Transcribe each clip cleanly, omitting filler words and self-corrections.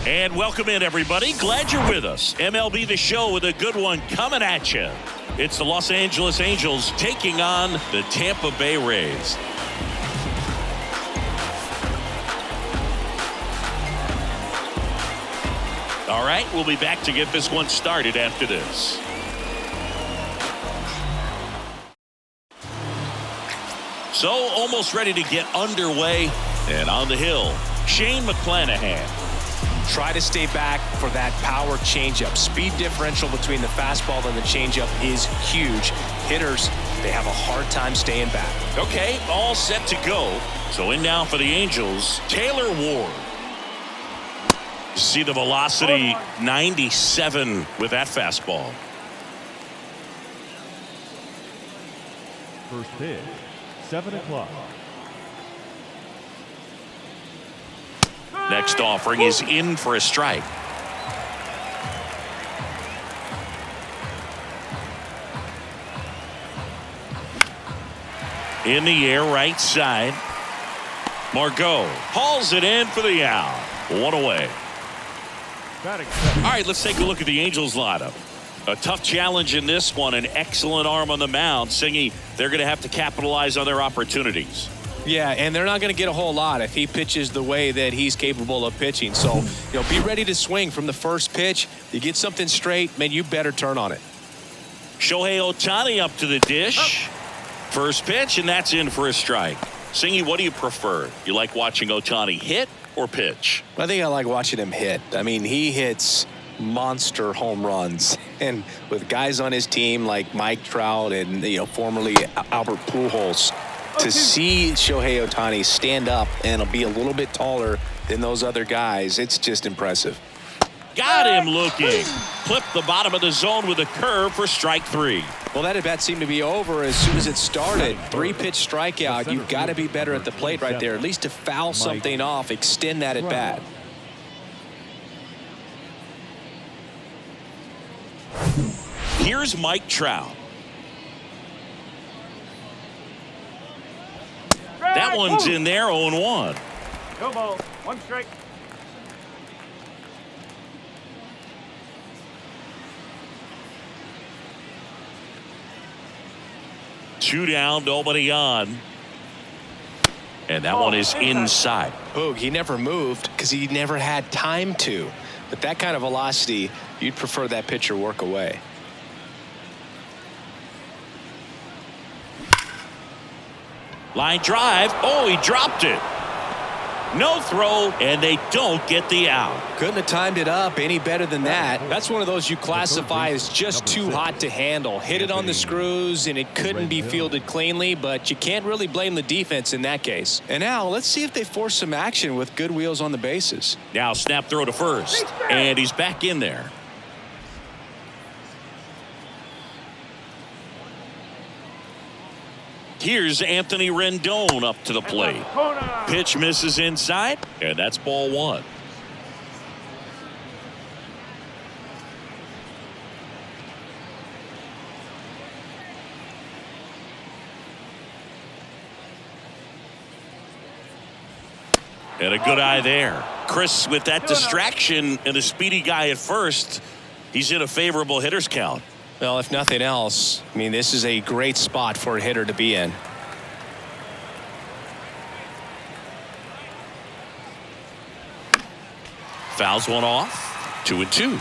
And welcome in, everybody. Glad you're with us. MLB The Show with a good one coming at you. It's the Los Angeles Angels taking on the Tampa Bay Rays. All right, we'll be back to get this one started after this. So, almost ready to get underway. And on the hill, Shane McClanahan. Try to stay back for that power changeup. Speed differential between the fastball and the changeup is huge. Hitters, they have a hard time staying back. Okay, all set to go. So in now for the Angels, Taylor Ward. See the velocity, 97 with that fastball. First pitch, 7 o'clock. Next offering is in for a strike. In the air, right side. Margot hauls it in for the out. One away. All right, let's take a look at the Angels lineup. A tough challenge in this one. An excellent arm on the mound. Singy, they're going to have to capitalize on their opportunities. Yeah, and they're not going to get a whole lot if he pitches the way that he's capable of pitching. So, be ready to swing from the first pitch. You get something straight, man, you better turn on it. Shohei Ohtani up to the dish. First pitch, and that's in for a strike. Singy, what do you prefer? You like watching Ohtani hit or pitch? I think I like watching him hit. I mean, he hits monster home runs. And with guys on his team like Mike Trout and, formerly Albert Pujols, to see Shohei Ohtani stand up and be a little bit taller than those other guys, it's just impressive. Got him looking. Clipped the bottom of the zone with a curve for strike 3. Well, that at bat seemed to be over as soon as it started. 3-pitch strikeout. You've got to be better at the plate right there, at least to foul something off, extend that at bat. Here's Mike Trout. That one's in there, 0-1. No ball, 1 strike. Two down, nobody on. And that one is inside. Boog, he never moved because he never had time to. With that kind of velocity, you'd prefer that pitcher work away. Line drive. Oh, he dropped it. No throw, and they don't get the out. Couldn't have timed it up any better than that. That's one of those you classify as just too hot to handle. Hit it on the screws, and it couldn't be fielded cleanly, but you can't really blame the defense in that case. And now, let's see if they force some action with good wheels on the bases. Now snap throw to first, and he's back in there. Here's Anthony Rendon up to the plate. Pitch misses inside, and that's ball 1. And a good eye there. Chris, with that distraction and a speedy guy at first, he's in a favorable hitter's count. Well, if nothing else, I mean, this is a great spot for a hitter to be in. Fouls one off. 2-2.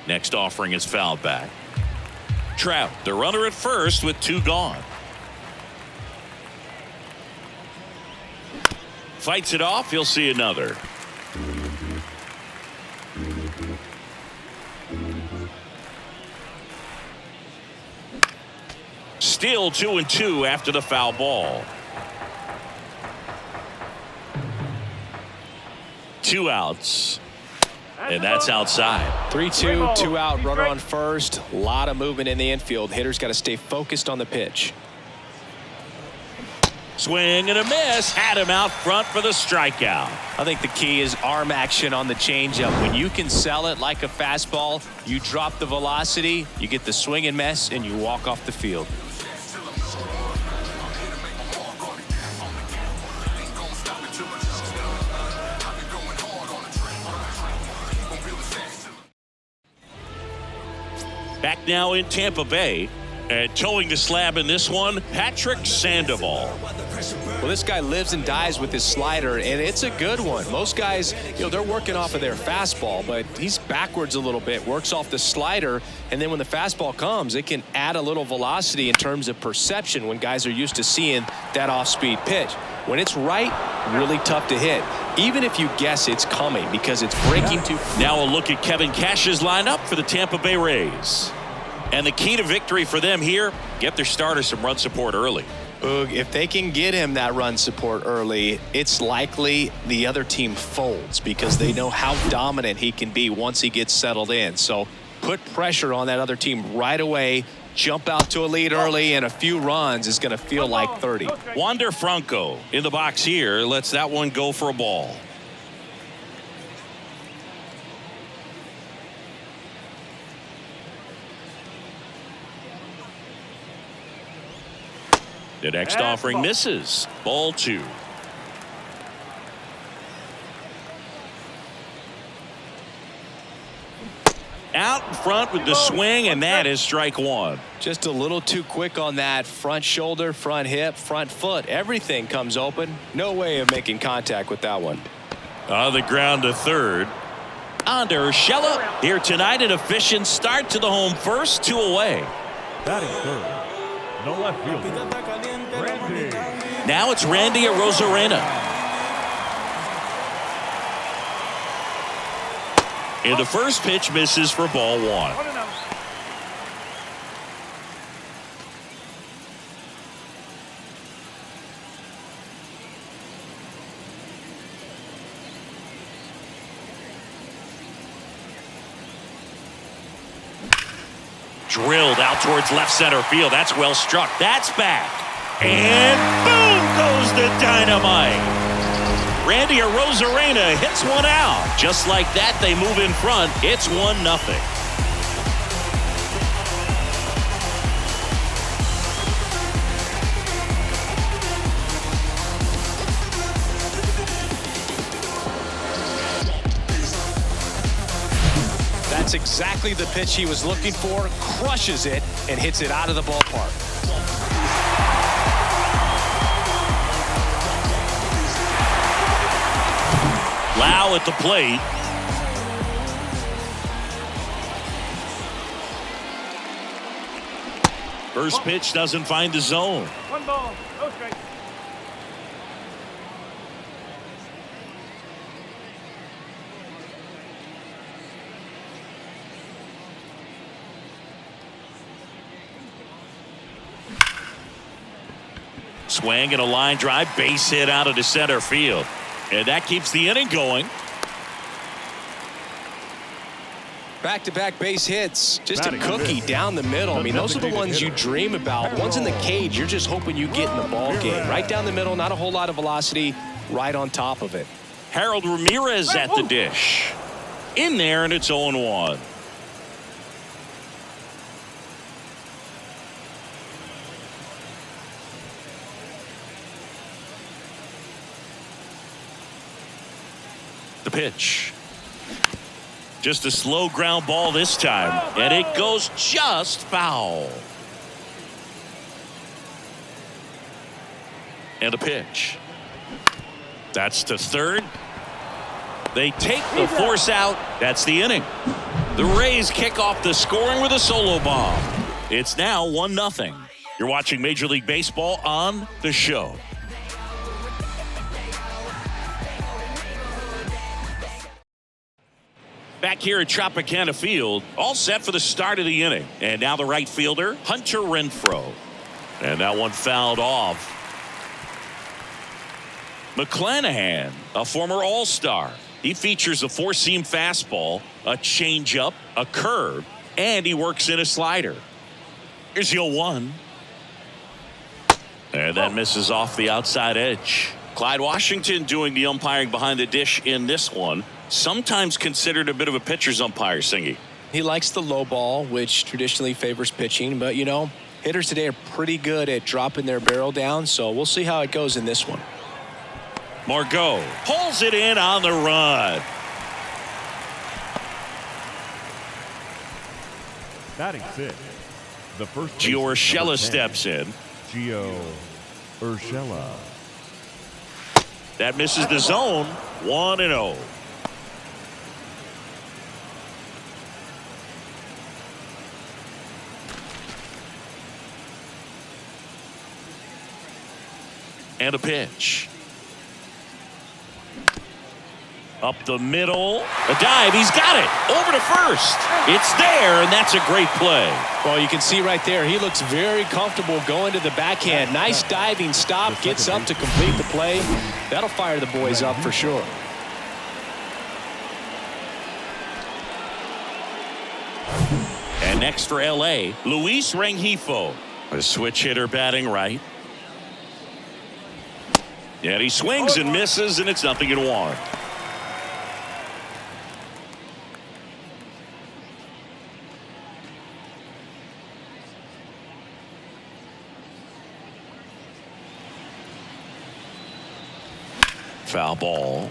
Next offering is fouled back. Trout, the runner at first with 2 gone. Fights it off. He'll see another. Still 2-2 after the foul ball. 2 outs. And that's outside. 3-2, 2 out, runner on first. A lot of movement in the infield. Hitters got to stay focused on the pitch. Swing and a miss. Had him out front for the strikeout. I think the key is arm action on the changeup. When you can sell it like a fastball, you drop the velocity, you get the swing and miss, and you walk off the field. Back now in Tampa Bay. And towing the slab in this one, Patrick Sandoval. Well, this guy lives and dies with his slider, and it's a good one. Most guys, they're working off of their fastball, but he's backwards a little bit, works off the slider, and then when the fastball comes, it can add a little velocity in terms of perception when guys are used to seeing that off-speed pitch. When it's right, really tough to hit, even if you guess it's coming because it's breaking too. Now a look at Kevin Cash's lineup for the Tampa Bay Rays. And the key to victory for them here, get their starter some run support early. If they can get him that run support early, it's likely the other team folds because they know how dominant he can be once he gets settled in. So put pressure on that other team right away, jump out to a lead early, and a few runs is going to feel like 30. Wander Franco in the box here lets that one go for a ball. The next offering misses. Ball 2. Out in front with the swing, and that is strike 1. Just a little too quick on that front shoulder, front hip, front foot. Everything comes open. No way of making contact with that one. On the ground to third. On to Urshela here tonight. An efficient start to the home first, 2 away. Batting third. No left fielder. Randy. Now it's Randy Arozarena. And the first pitch misses for ball 1. Drilled out towards left center field. That's well struck. That's back. And boom goes the dynamite. Randy Arozarena hits one out. Just like that, they move in front. It's 1-0. That's exactly the pitch he was looking for. Crushes it and hits it out of the ballpark. Lau at the plate. First pitch doesn't find the zone. 1 ball, no strike. Swing and a line drive, base hit out of the center field. And that keeps the inning going. Back-to-back base hits. Just a cookie down the middle. I mean, those are the ones you dream about. Ones in the cage, you're just hoping you get in the ball game. Right down the middle, not a whole lot of velocity, right on top of it. Harold Ramirez at the dish. In there, and it's 0-1. The pitch. Just a slow ground ball this time, and it goes just foul. And a pitch. That's to third. They take the force out. That's the inning. The Rays kick off the scoring with a solo bomb. It's now 1-0. You're watching Major League Baseball on The Show. Back here at Tropicana Field, all set for the start of the inning. And now the right fielder, Hunter Renfroe. And that one fouled off. McClanahan, a former All-Star. He features a 4-seam fastball, a changeup, a curve, and he works in a slider. Here's the 0-1. And that misses off the outside edge. Clyde Washington doing the umpiring behind the dish in this one. Sometimes considered a bit of a pitcher's umpire, Singy. He likes the low ball, which traditionally favors pitching. But, hitters today are pretty good at dropping their barrel down. So we'll see how it goes in this one. Margot pulls it in on the run. Batting six. The first. Gio Urshela number 10, steps in. Gio Urshela. That misses the zone. 1-0. And a pitch. Up the middle. A dive. He's got it. Over to first. It's there, and that's a great play. Well, you can see right there, he looks very comfortable going to the backhand. Nice diving stop. Gets up to complete the play. That'll fire the boys up for sure. And next for L.A., Luis Rengifo. A switch hitter batting right. And he swings and misses, and it's 0-1. Foul ball.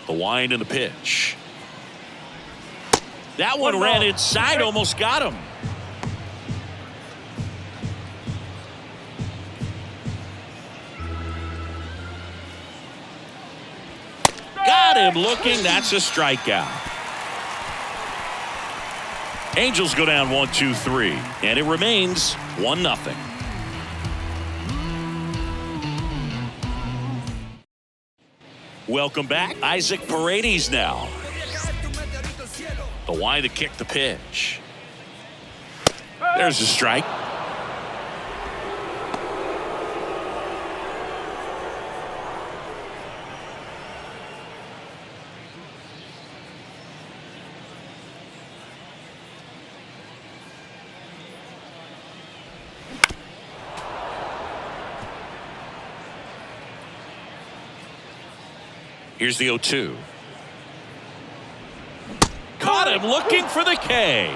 The wind and the pitch. That one ran inside, almost got him. Got him looking. That's a strikeout. Angels go down 1-2-3, and it remains 1-0. Welcome back. Isaac Paredes now. The wind to kick the pitch. There's a strike. Here's the 0-2. Caught him looking for the K.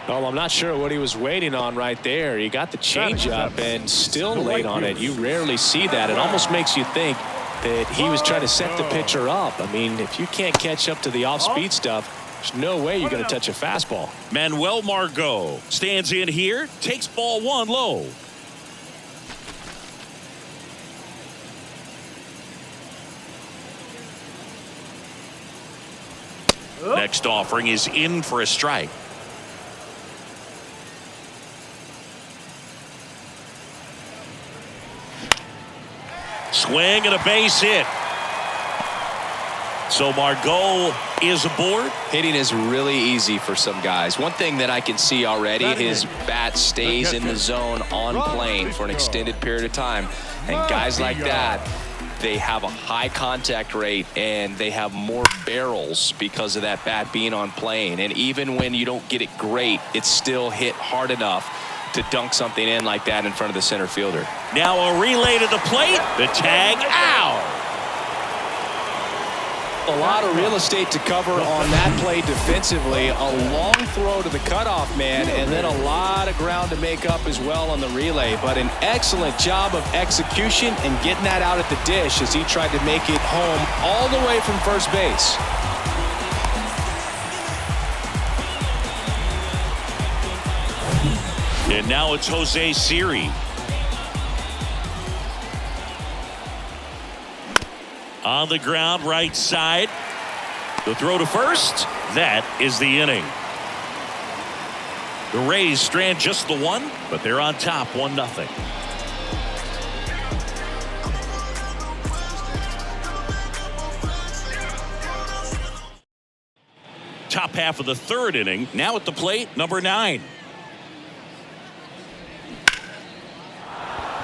Well, I'm not sure what he was waiting on right there. He got the changeup and still late on it. You rarely see that. It almost makes you think that he was trying to set the pitcher up. I mean, if you can't catch up to the off-speed stuff, there's no way you're going to touch a fastball. Manuel Margot stands in here, takes ball one low. Next offering is in for a strike. Swing and a base hit. So Margot is aboard. Hitting is really easy for some guys. One thing that I can see already, his bat stays in the zone on plane for an extended period of time. And guys like that, they have a high contact rate and they have more barrels because of that bat being on plane. And even when you don't get it great, it's still hit hard enough to dunk something in like that in front of the center fielder. Now a relay to the plate. The tag out. A lot of real estate to cover on that play defensively. A long throw to the cutoff man, and then a lot of ground to make up as well on the relay. But an excellent job of execution and getting that out at the dish as he tried to make it home all the way from first base. And now it's Jose Siri. On the ground, right side. The throw to first. That is the inning. The Rays strand just the one, but they're on top 1-0. Top half of the third inning. Now at the plate, number 9.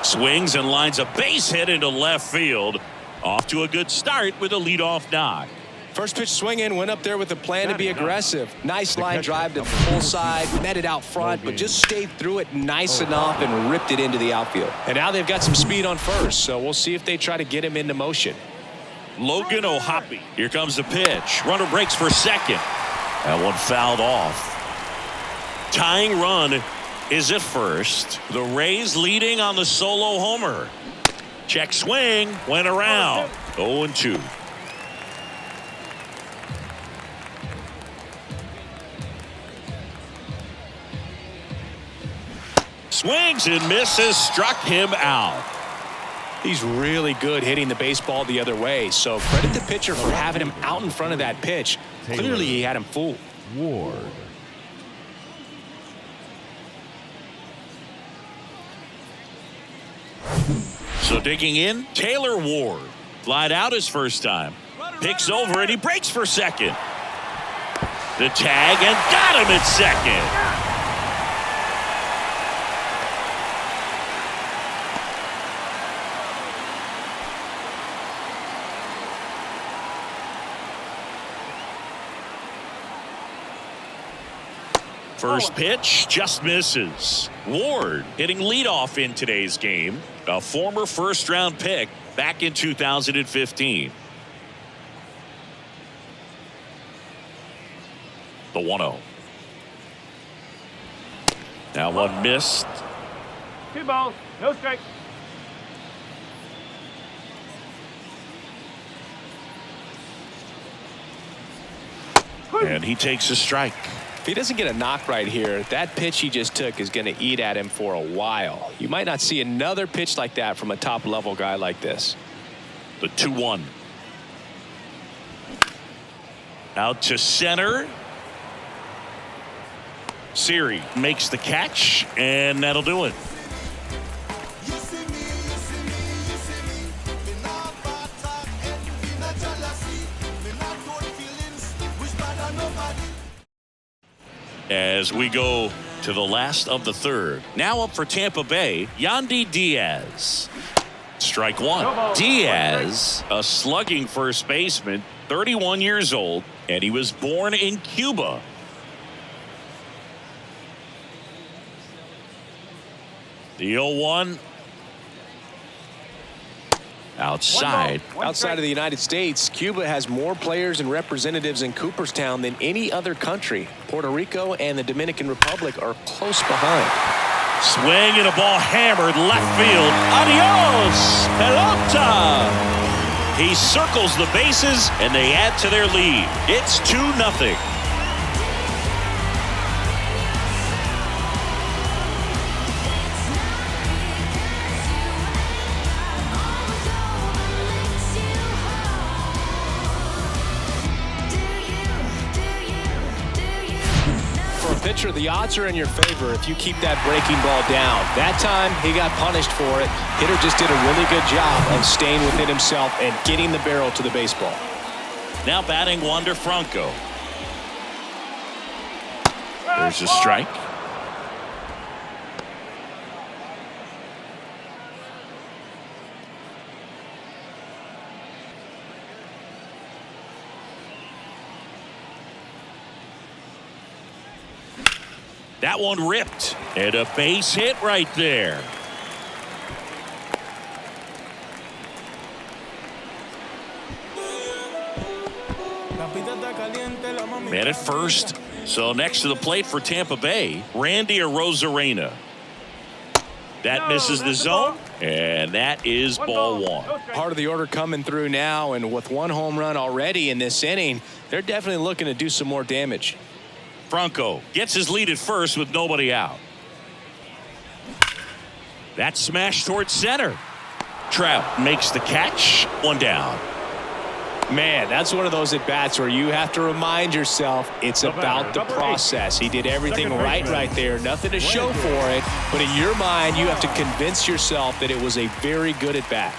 Swings and lines a base hit into left field. Off to a good start with a leadoff knock. First pitch swinging, went up there with a plan to be aggressive. Nice line drive to the full side, met it out front, but just stayed through it nice enough and ripped it into the outfield. And now they've got some speed on first, so we'll see if they try to get him into motion. Logan O'Hoppe. Here comes the pitch. Runner breaks for second. That one fouled off. Tying run is at first. The Rays leading on the solo homer. Check swing. Went around. 0-2. Swings and misses. Struck him out. He's really good hitting the baseball the other way, so credit the pitcher for having him out in front of that pitch. Clearly he had him fooled. Ward. So digging in, Taylor Ward. Flied out his first time. Picks over and he breaks for second. The tag and got him at second. First pitch just misses. Ward hitting leadoff in today's game. A former first-round pick back in 2015. The 1-0. Now one missed. 2 balls, no strike. And he takes a strike. If he doesn't get a knock right here, that pitch he just took is going to eat at him for a while. You might not see another pitch like that from a top-level guy like this. The 2-1. Out to center. Siri makes the catch, and that'll do it. As we go to the last of the third. Now up for Tampa Bay, Yandy Diaz. Strike one. Diaz, a slugging first baseman, 31 years old, and he was born in Cuba. The 0-1. Outside. Outside of the United States, Cuba has more players and representatives in Cooperstown than any other country. Puerto Rico and the Dominican Republic are close behind. Swing and a ball hammered left field. Adios, pelota. He circles the bases and they add to their lead. It's 2-0. Pitcher, the odds are in your favor if you keep that breaking ball down. That time, he got punished for it. Hitter just did a really good job of staying within himself and getting the barrel to the baseball. Now batting Wander Franco. There's a strike. That one ripped, and a base hit right there. Man at first. So next to the plate for Tampa Bay, Randy Arozarena. That misses the zone, and that is ball one. Part of the order coming through now, and with one home run already in this inning, they're definitely looking to do some more damage. Franco gets his lead at first with nobody out. That smash towards center. Trout makes the catch. One down. Man, that's one of those at-bats where you have to remind yourself it's about the process. He did everything right there. Nothing to show for it. But in your mind, you have to convince yourself that it was a very good at-bat.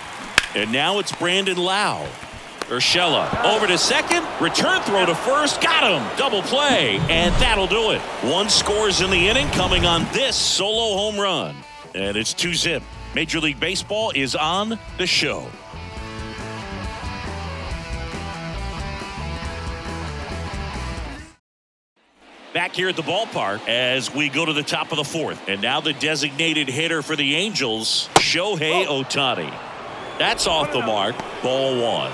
And now it's Brandon Lau. Urshela over to second. Return throw to first. Got him. Double play. And that'll do it. One scores in the inning coming on this solo home run. And it's 2-0. Major League Baseball is on the show. Back here at the ballpark as we go to the top of the fourth. And now the designated hitter for the Angels, Shohei Ohtani. That's off the mark. Ball one.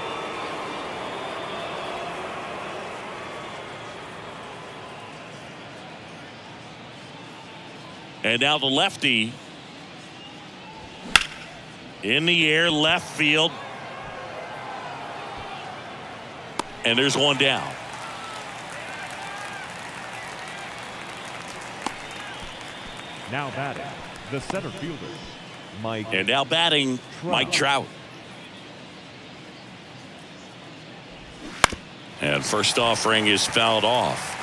And now the lefty. In the air, left field. And there's one down. Now batting, the center fielder, Mike. And now batting, Mike Trout. And first offering is fouled off.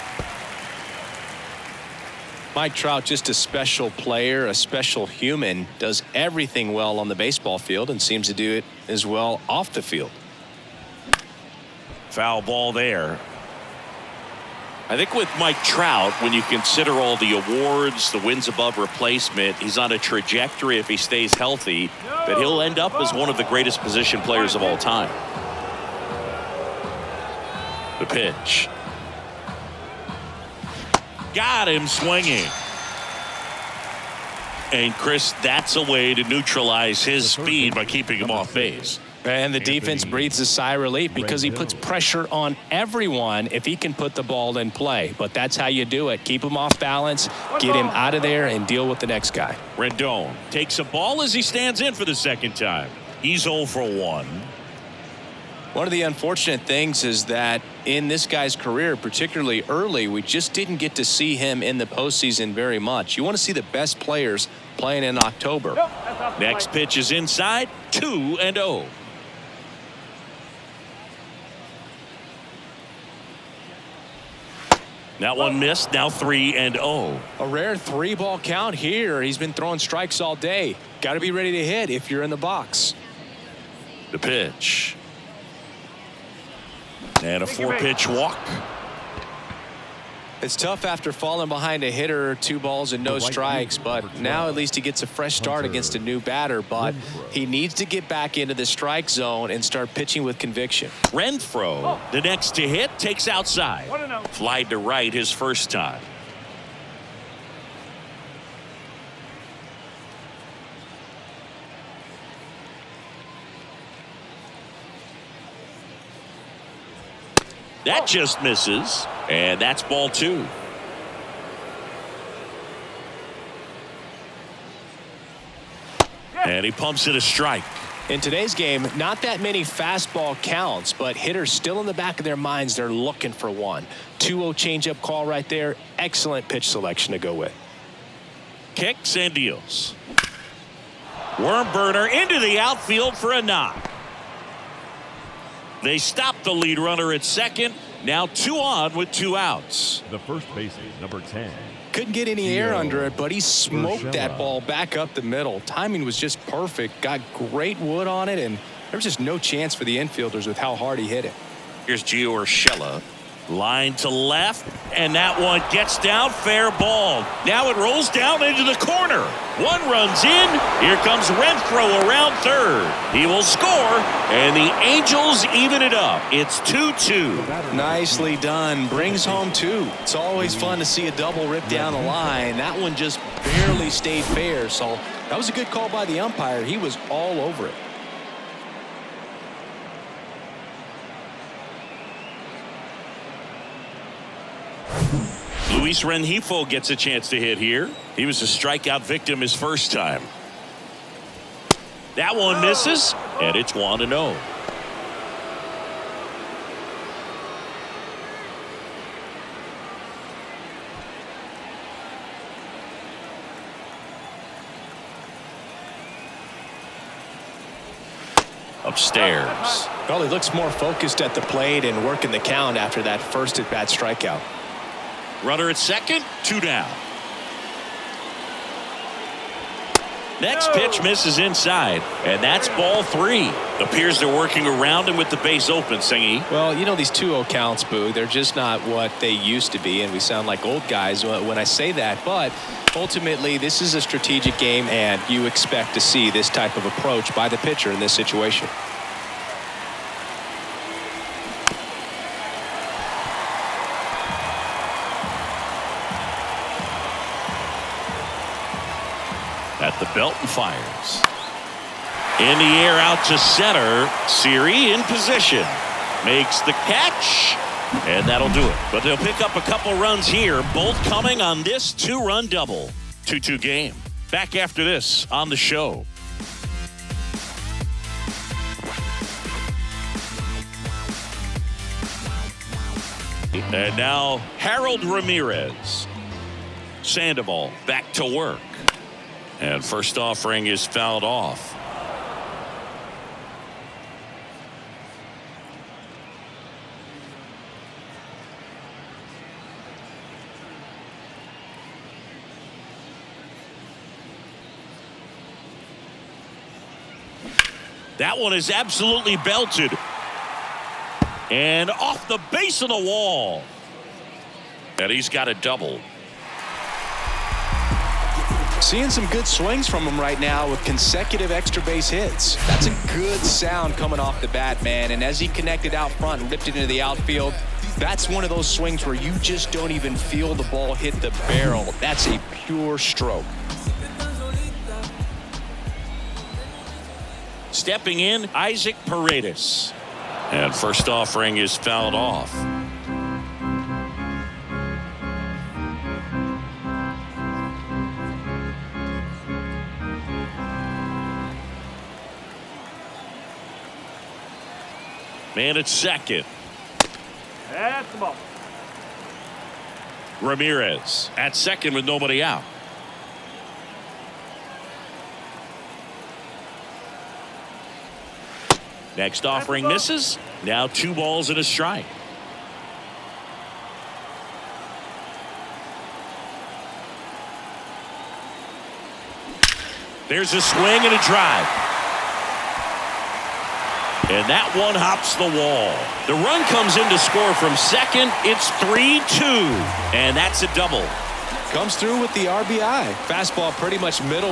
Mike Trout, just a special player, a special human, does everything well on the baseball field and seems to do it as well off the field. Foul ball there. I think with Mike Trout, when you consider all the awards, the wins above replacement, he's on a trajectory, if he stays healthy, that he'll end up as one of the greatest position players of all time. The pitch. Got him swinging. And Chris, that's a way to neutralize his speed by keeping him off base. And the defense breathes a sigh of relief because he puts pressure on everyone if he can put the ball in play. But that's how you do it. Keep him off balance, get him out of there, and deal with the next guy. Rendon takes a ball as he stands in for the second time. He's 0 for 1. One of the unfortunate things is that in this guy's career, particularly early, we just didn't get to see him in the postseason very much. You want to see the best players playing in October. Next pitch is inside, 2-0. That one missed, now 3-0. A rare 3-ball count here. He's been throwing strikes all day. Got to be ready to hit if you're in the box. The pitch. And a 4-pitch walk. It's tough after falling behind a hitter, 2 balls and no strikes, but now at least he gets a fresh start against a new batter, but he needs to get back into the strike zone and start pitching with conviction. Renfroe, the next to hit, takes outside. Fly to right his first time. That just misses, and that's ball 2. And he pumps it a strike. In today's game, not that many fastball counts, but hitters still in the back of their minds, they're looking for one. 2-0 changeup call right there. Excellent pitch selection to go with. Kicks and deals. Worm burner into the outfield for a knock. They stop the lead runner at second. Now 2 on with 2 outs. The first baseman, number 10. Couldn't get any air under it, but he smoked that ball back up the middle. Timing was just perfect. Got great wood on it, and there was just no chance for the infielders with how hard he hit it. Here's Gio Urshela. Line to left, and that one gets down, fair ball. Now it rolls down into the corner. 1 runs in. Here comes Renfroe around third. He will score, and the Angels even it up. It's 2-2. Nicely done. Brings home 2. It's always fun to see a double rip down the line. That one just barely stayed fair, so that was a good call by the umpire. He was all over it. Luis Rengifo gets a chance to hit here. He was a strikeout victim his first time. That one misses, and it's 1-0. Upstairs. Well, he looks more focused at the plate and working the count after that first at-bat strikeout. Runner at second, 2 down. Next pitch misses inside, and that's ball 3. Appears they're working around him with the base open, Singy. Well, you know, these 2-0 counts, Boo, they're just not what they used to be, and we sound like old guys when I say that, but ultimately this is a strategic game, and you expect to see this type of approach by the pitcher in this situation. At the belt and fires. In the air out to center. Siri in position. Makes the catch. And that'll do it. But they'll pick up a couple runs here. Both coming on this 2-run double. 2-2 game. Back after this on the show. And now Harold Ramirez. Sandoval back to work. And first offering is fouled off. That one is absolutely belted. And off the base of the wall. And he's got a double. Seeing some good swings from him right now with consecutive extra base hits. That's a good sound coming off the bat, man. And as he connected out front and ripped it into the outfield, that's one of those swings where you just don't even feel the ball hit the barrel. That's a pure stroke. Stepping in, Isaac Paredes. And first offering is fouled off. Man at second. That's the ball. Ramirez at second with nobody out. Next offering misses. Now 2 balls and a strike. There's a swing and a drive. And that one hops the wall. The run comes in to score from second. It's 3-2. And that's a double. Comes through with the RBI. Fastball pretty much middle,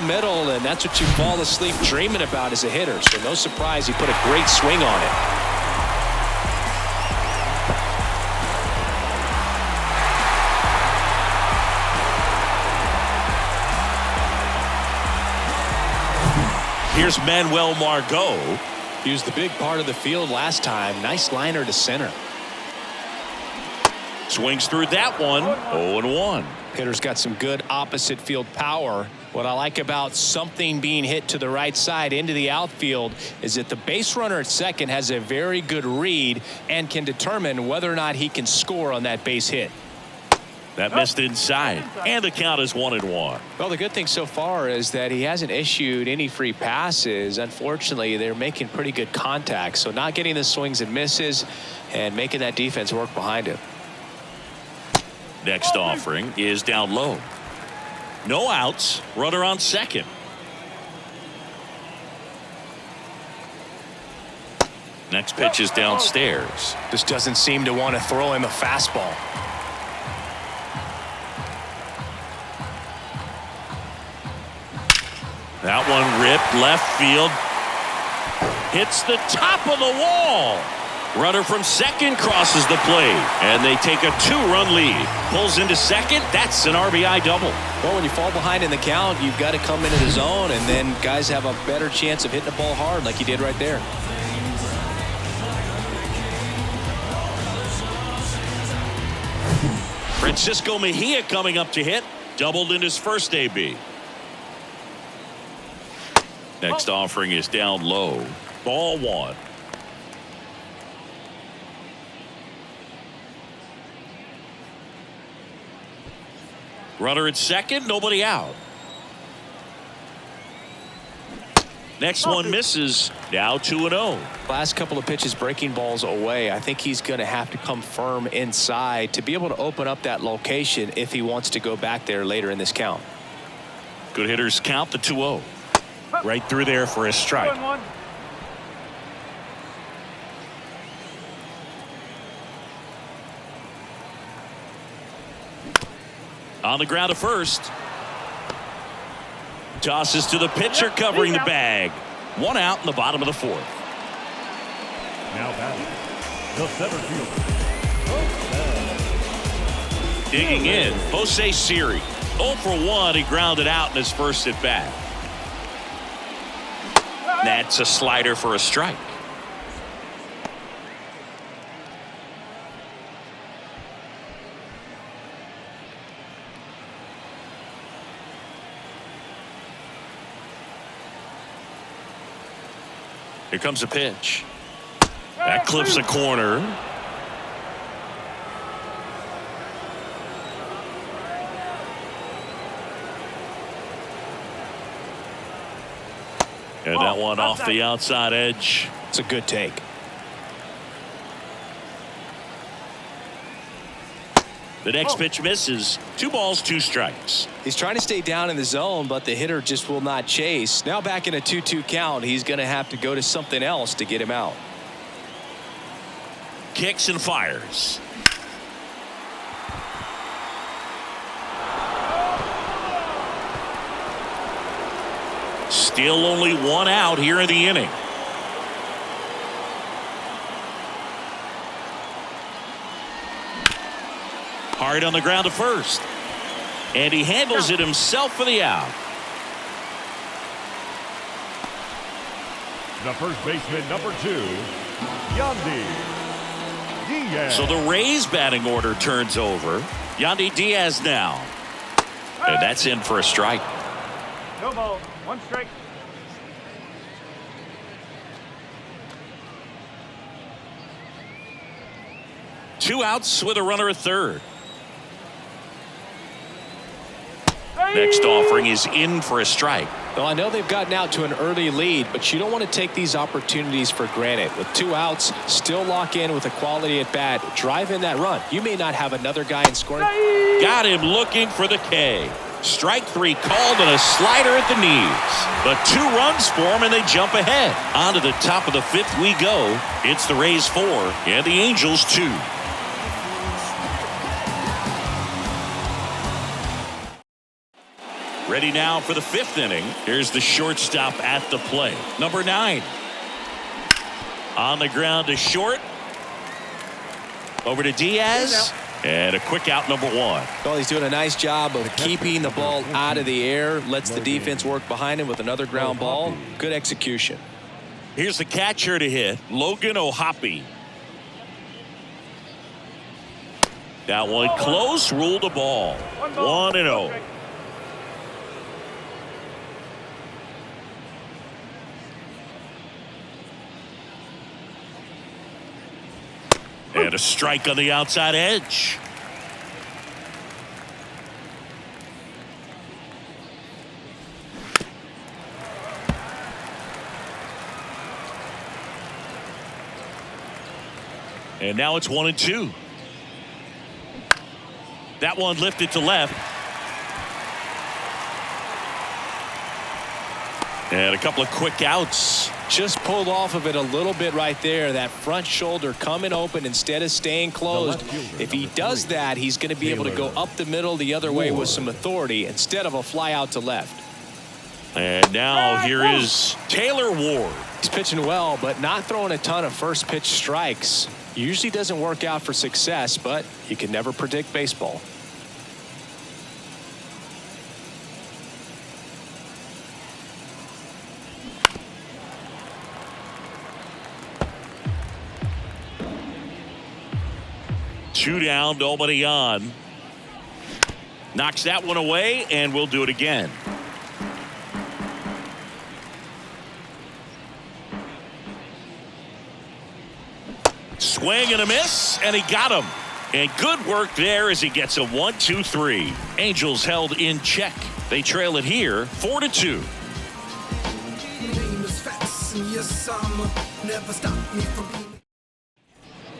and that's what you fall asleep dreaming about as a hitter. So no surprise he put a great swing on it. Here's Manuel Margot. He was the big part of the field last time. Nice liner to center. Swings through that one. 0-1. Hitter's got some good opposite field power. What I like about something being hit to the right side into the outfield is that the base runner at second has a very good read and can determine whether or not he can score on that base hit. That missed inside, and the count is 1-1. Well, the good thing so far is that he hasn't issued any free passes. Unfortunately, they're making pretty good contact, so not getting the swings and misses and making that defense work behind him. Next offering is down low. No outs. Runner on second. Next pitch is downstairs. Just doesn't seem to want to throw him a fastball. That one ripped left field. Hits the top of the wall. Runner from second crosses the plate, and they take a 2-run lead. Pulls into second. That's an RBI double. Well, when you fall behind in the count, you've got to come into the zone, and then guys have a better chance of hitting the ball hard like you did right there. Francisco Mejia coming up to hit. Doubled in his first AB. Next offering is down low. Ball 1. Runner at second, nobody out. Next one misses. Now 2-0. Last couple of pitches breaking balls away. I think he's going to have to come firm inside to be able to open up that location if he wants to go back there later in this count. Good hitters count the 2-0. Right through there for a strike. On the ground to first. Tosses to the pitcher covering the bag. 1 out in the bottom of the 4th. Now batting, the center fielder. Digging in, Jose Siri. 0 for 1. He grounded out in his first at bat. That's a slider for a strike. Here comes a pitch. That clips a corner. And that one off the outside edge. It's a good take. The next pitch misses. 2 balls, 2 strikes. He's trying to stay down in the zone, but the hitter just will not chase. Now back in a 2-2 count, he's going to have to go to something else to get him out. Kicks and fires. Still only 1 out here in the inning. Hard on the ground to first. And he handles it himself for the out. The first baseman, number 2, Yandy Diaz. So the Rays batting order turns over. Yandy Diaz now. And that's in for a strike. No ball. 1 strike. Two outs with a runner at third. Next offering is in for a strike. Well, I know they've gotten out to an early lead, but you don't want to take these opportunities for granted. With 2 outs, still lock in with a quality at bat. Drive in that run. You may not have another guy in scoring. Got him looking for the K. Strike 3 called and a slider at the knees. But 2 runs for him and they jump ahead. On to the top of the 5th we go. It's the Rays 4 and the Angels 2. Ready now for the 5th inning. Here's the shortstop at the plate. Number 9. On the ground to short. Over to Diaz. And a quick out, number 1. Well, he's doing a nice job of keeping the ball out of the air. Lets the defense work behind him with another ground ball. Good execution. Here's the catcher to hit, Logan O'Hoppe. That one close, ruled a ball. 1-0. And a strike on the outside edge. And now it's 1-2. That one lifted to left. And a couple of quick outs. Just pulled off of it a little bit right there. That front shoulder coming open instead of staying closed. If he does that, he's going to be able to go up the middle the other way with some authority instead of a fly out to left. And now here is Taylor Ward. He's pitching well, but not throwing a ton of first pitch strikes. Usually doesn't work out for success, but you can never predict baseball. Two down, nobody on. Knocks that one away, and we'll do it again. Swing and a miss, and he got him. And good work there as he gets a 1-2-3. Angels held in check. They trail it here 4-2.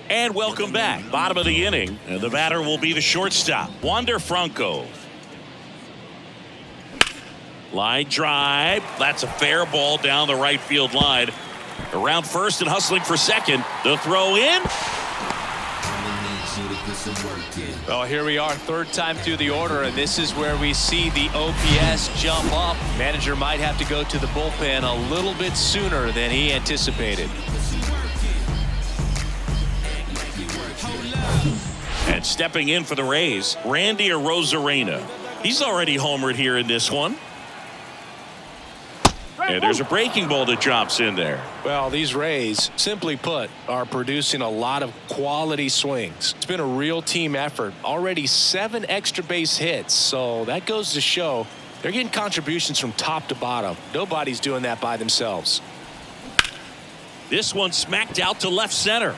And welcome back. Bottom of the inning, and the batter will be the shortstop, Wander Franco. Line drive. That's a fair ball down the right field line. Around first and hustling for second. The throw in. Well, here we are, 3rd time through the order, and this is where we see the OPS jump up. Manager might have to go to the bullpen a little bit sooner than he anticipated. And stepping in for the Rays, Randy Arozarena. He's already homered here in this one. And there's a breaking ball that drops in there. Well, these Rays, simply put, are producing a lot of quality swings. It's been a real team effort. Already 7 extra base hits, so that goes to show they're getting contributions from top to bottom. Nobody's doing that by themselves. This one smacked out to left center.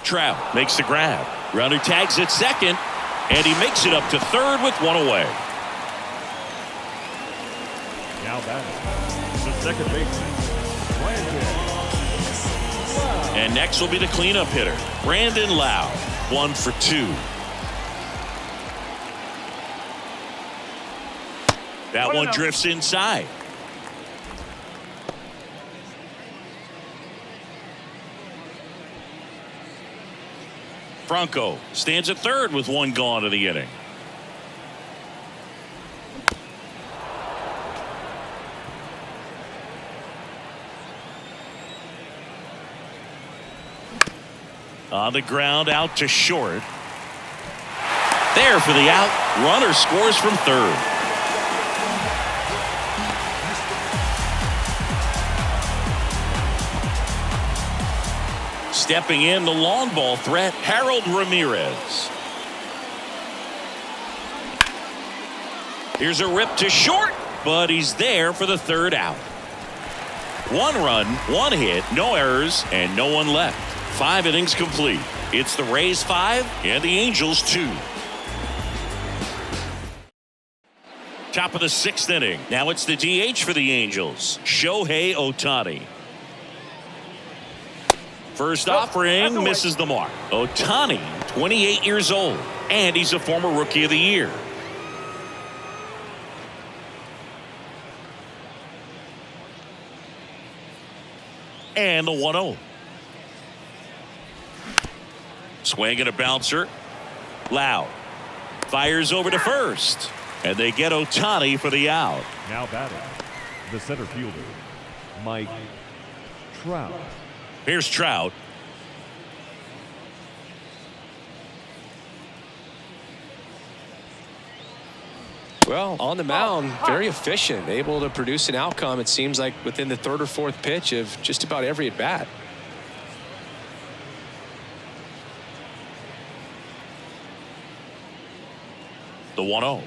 Trout makes the grab. Runner tags at second, and he makes it up to third with one away. Now batting, the Second baseman, Brandon. And next will be the cleanup hitter, Brandon Lau, 1 for 2. That one drifts inside. Franco stands at third with 1 gone in the inning. On the ground, out to short. There for the out. Runner scores from third. Stepping in, the long ball threat, Harold Ramirez. Here's a rip to short, but he's there for the third out. 1 run, 1 hit, no errors, and no one left. 5 innings complete. It's the Rays 5 and the Angels 2. Top of the 6th inning. Now it's the DH for the Angels, Shohei Ohtani. First offering misses the mark. Ohtani, 28 years old, and he's a former Rookie of the Year. And the 1-0. Swing and a bouncer. Lau fires over to first, and they get Ohtani for the out. Now batting, the center fielder, Mike Trout. Here's Trout. Well, on the mound, very efficient, able to produce an outcome, it seems like, within the 3rd or 4th pitch of just about every at bat. The 1-0.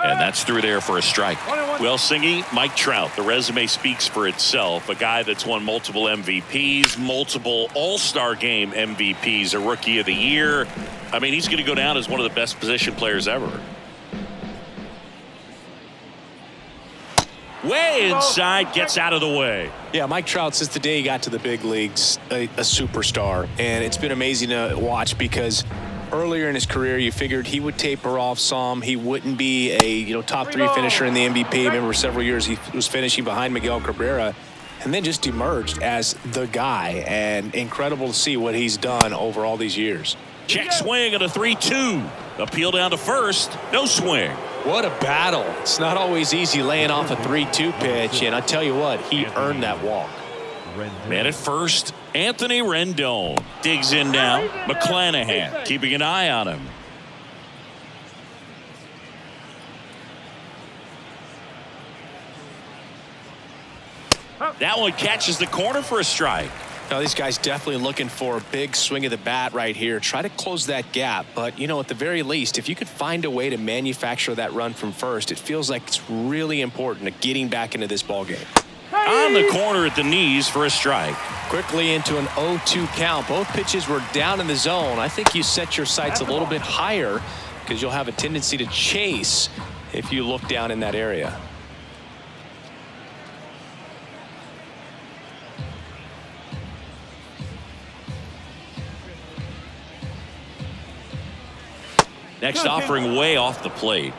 And that's through there for a strike. Well, Singy, Mike Trout, the resume speaks for itself. A guy that's won multiple MVPs, multiple All-Star Game MVPs, a Rookie of the Year. I mean, he's going to go down as one of the best position players ever. Way inside, gets out of the way. Yeah, Mike Trout, since the day he got to the big leagues, a superstar. And it's been amazing to watch because earlier in his career, you figured he would taper off some. He wouldn't be a top 3 finisher in the MVP. Remember, several years he was finishing behind Miguel Cabrera, and then just emerged as the guy. And incredible to see what he's done over all these years. Check swing at a 3-2. Appeal down to first. No swing. What a battle. It's not always easy laying off a 3-2 pitch, and I tell you what, he earned that walk. Man at first, Anthony Rendon digs in now. McClanahan keeping an eye on him. That one catches the corner for a strike. Now, these guys definitely looking for a big swing of the bat right here. Try to close that gap. But, at the very least, if you could find a way to manufacture that run from first, it feels like it's really important to getting back into this ballgame. On the corner at the knees for a strike. Quickly into an 0-2 count. Both pitches were down in the zone. I think you set your sights a little bit higher because you'll have a tendency to chase if you look down in that area. Next offering way off the plate.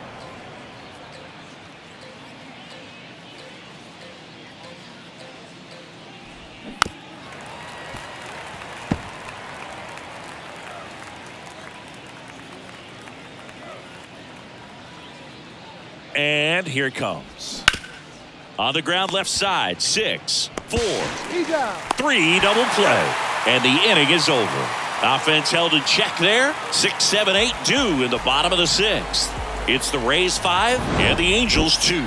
And here it comes. On the ground left side, 6, 4, 3 double play. And the inning is over. Offense held in check there. 6, 7, 8 due in the bottom of the 6th. It's the Rays 5 and the Angels 2.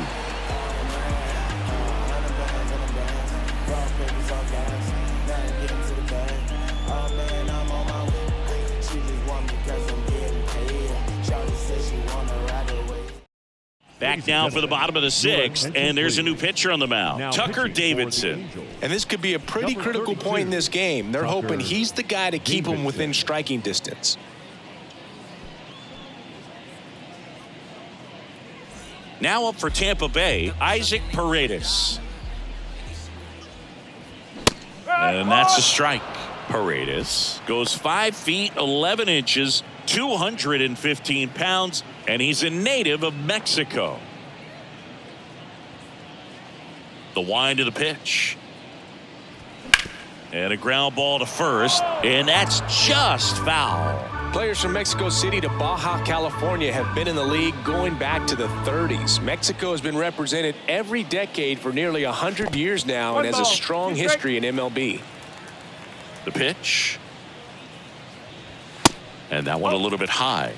Back now for the bottom of the 6th, and there's a new pitcher on the mound, Tucker Davidson. And this could be a pretty critical point in this game. They're hoping he's the guy to keep them within striking distance. Now up for Tampa Bay, Isaac Paredes. And that's a strike. Paredes goes 5 feet 11 inches, 215 pounds, and he's a native of Mexico. The wind of the pitch. And a ground ball to first, and that's just foul. Players from Mexico City to Baja California have been in the league going back to the 30s. Mexico has been represented every decade for nearly 100 years now and has a strong history in MLB. The pitch. And that one a little bit high.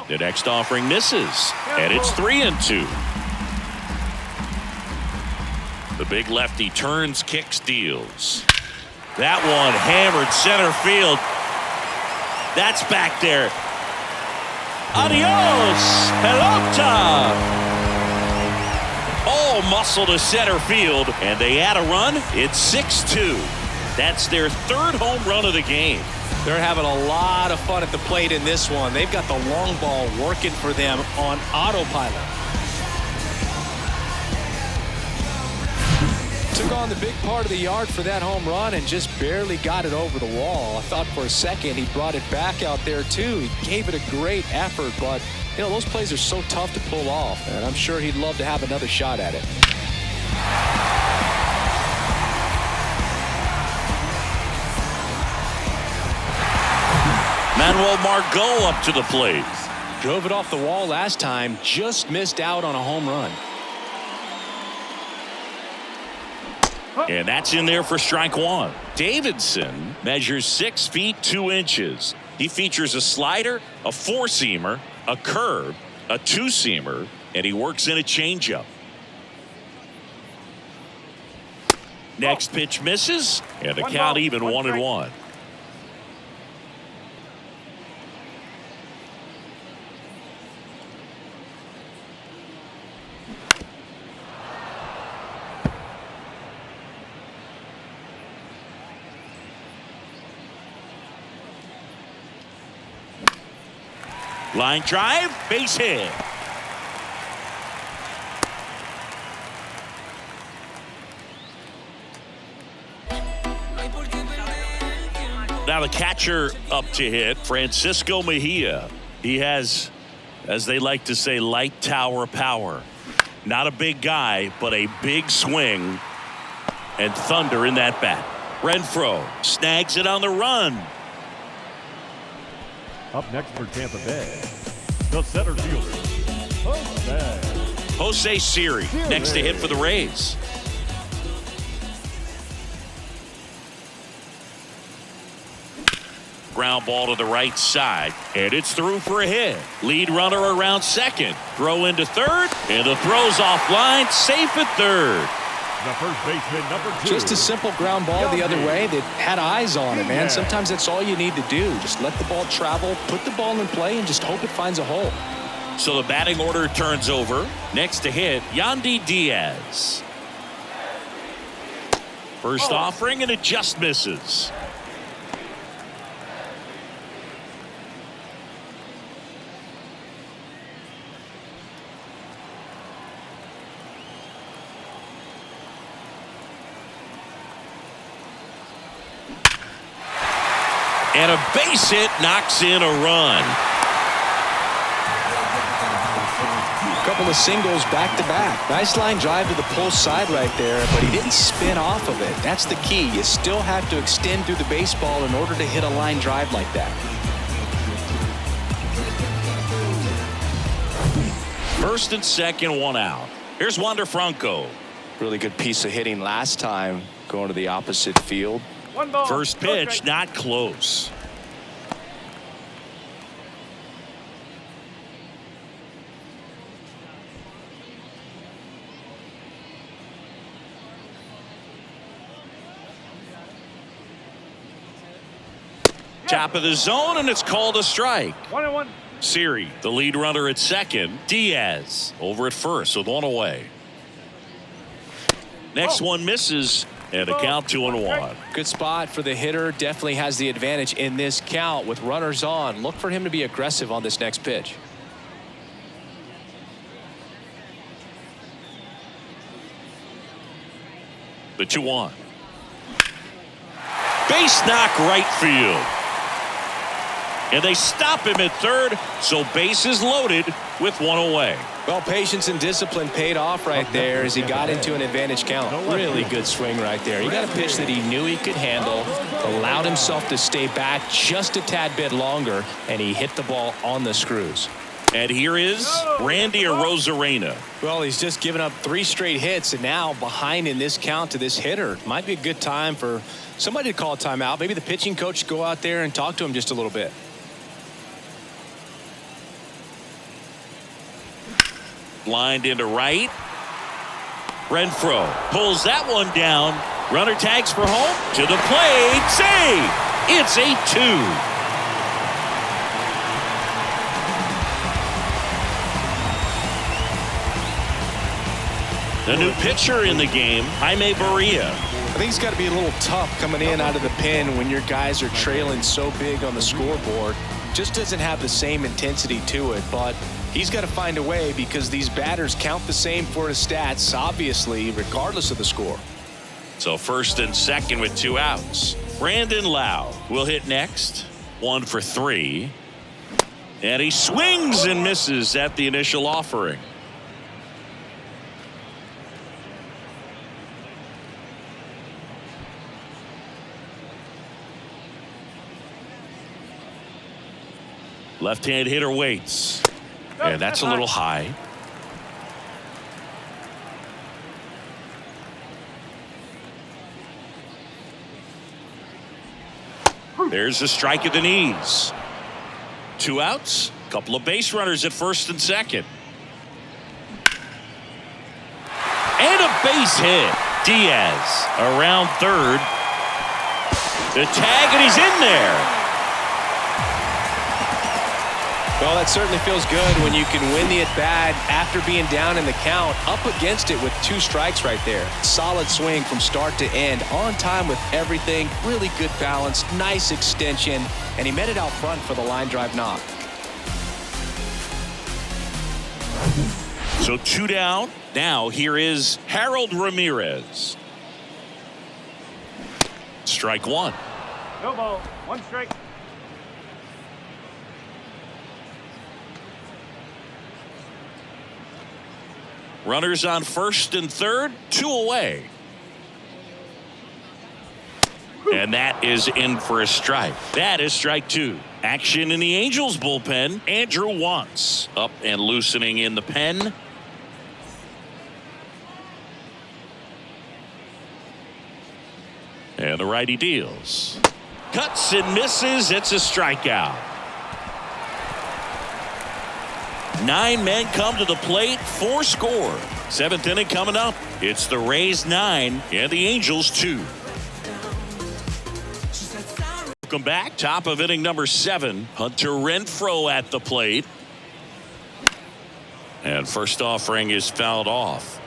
The next offering misses, and it's 3-2. The big lefty turns, kicks, deals. That one hammered center field. That's back there. Adios, pelota. All muscle to center field, and they add a run. It's 6-2. That's their third home run of the game. They're having a lot of fun at the plate in this one. They've got the long ball working for them on autopilot. Took on the big part of the yard for that home run and just barely got it over the wall. I thought for a second he brought it back out there too. He gave it a great effort, but you know, those plays are so tough to pull off, and I'm sure he'd love to have another shot at it. Manuel Margot up to the plate. Drove it off the wall last time, just missed out on a home run. And that's in there for strike one. Davidson measures 6 feet 2 inches. He features a slider, a four-seamer, a curve, a two-seamer, and he works in a changeup. Next pitch misses, and the count even 1-1. Line drive, base hit. Now the catcher up to hit, Francisco Mejia. He has, as they like to say, light tower power. Not a big guy, but a big swing and thunder in that bat. Renfroe snags it on the run. Up next for Tampa Bay, the center fielder, Jose Siri next to hit for the Rays. Ground ball to the right side, and it's through for a hit. Lead runner around second. Throw into third, and the throw's offline, safe at third. The first baseman, number 2. Just a simple ground ball the other way that had eyes on it, man. Sometimes that's all you need to do. Just let the ball travel, put the ball in play, and just hope it finds a hole. So the batting order turns over. Next to hit, Yandy Diaz. First offering, and it just misses. And a base hit knocks in a run. A couple of singles back to back. Nice line drive to the pull side right there, but he didn't spin off of it. That's the key. You still have to extend through the baseball in order to hit a line drive like that. First and second, one out. Here's Wander Franco. Really good piece of hitting last time going to the opposite field. First pitch, not close. Top of the zone, and it's called a strike. 1-1. Siri, the lead runner at second. Diaz over at first with one away. Next one misses, And a count 2-1. Good spot for the hitter. Definitely has the advantage in this count with runners on. Look for him to be aggressive on this next pitch. The 2-1. Base knock right field. And they stop him at third, so base is loaded with one away. Well, patience and discipline paid off right there as he got into an advantage count. Really good swing right there. He got a pitch that he knew he could handle, allowed himself to stay back just a tad bit longer, and he hit the ball on the screws. And here is Randy Arozarena. Well, he's just given up 3 straight hits, and now behind in this count to this hitter. Might be a good time for somebody to call a timeout. Maybe the pitching coach go out there and talk to him just a little bit. Lined into right. Renfroe pulls that one down. Runner tags for home. To the plate. Save. It's a 2. The new pitcher in the game, Jaime Barria. I think it's got to be a little tough coming in out of the pen when your guys are trailing so big on the scoreboard. Just doesn't have the same intensity to it, but he's got to find a way because these batters count the same for his stats, obviously, regardless of the score. So first and second with 2 outs. Brandon Lau will hit next. 1 for 3. And he swings and misses at the initial offering. Left-hand hitter waits. And that's a little high. There's a strike at the knees. 2 outs. Couple of base runners at first and second. And a base hit. Diaz around third. The tag, and he's in there. Well, that certainly feels good when you can win the at-bat after being down in the count, up against it with 2 strikes right there. Solid swing from start to end, on time with everything, really good balance, nice extension, and he met it out front for the line drive knock. So 2 down. Now here is Harold Ramirez. Strike 1. No ball. 1 strike. Runners on first and third, 2 away. And that is in for a strike. That is strike 2. Action in the Angels bullpen. Andrew Wantz up and loosening in the pen. And the righty deals. Cuts and misses. It's a strikeout. 9 men come to the plate, 4 score. 7th inning coming up. It's the Rays 9 and the Angels 2. Welcome back. Top of inning number 7. Hunter Renfroe at the plate. And first offering is fouled off.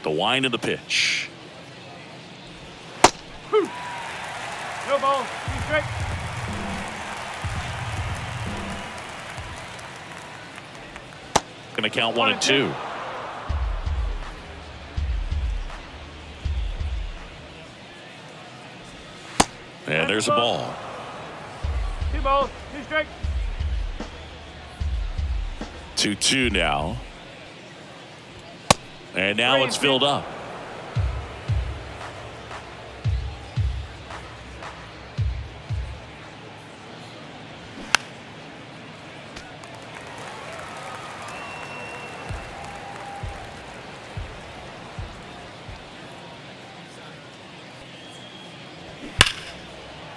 The wind of the pitch. No ball. 2 strike. Going to count 1 and 2. And there's a ball. 2 balls. 2 strikes. 2-2 now. And now it's filled up.